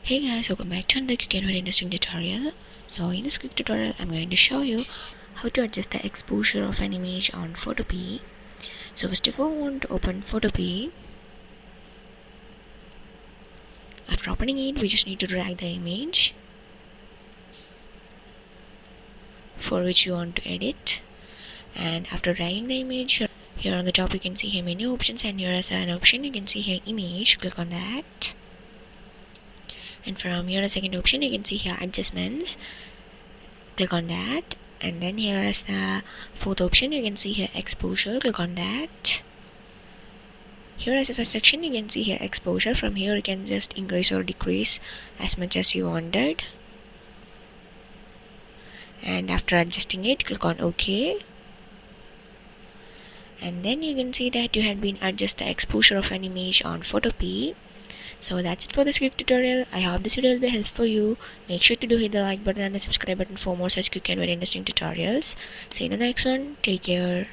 Hey guys, welcome back to another quick and very interesting tutorial. So in this quick tutorial, I'm going to show you how to adjust the exposure of an image on Photopea. So first of all, we want to open Photopea. After opening it, we just need to drag the image for which you want to edit. And after dragging the image, here on the top you can see here menu options, and here as an option you can see here image. Click on that. And from here, a second option, you can see here adjustments. Click on that. And then here is the fourth option, you can see here exposure. Click on that. Here as the first section, you can see here exposure. From here you can just increase or decrease as much as you wanted. And after adjusting it, click on OK. And then you can see that you had been adjust the exposure of an image on Photopea. So that's it for this quick tutorial. I hope this video will be helpful for you. Make sure to hit the like button and the subscribe button for more such quick and very interesting tutorials. See you in the next one. Take care.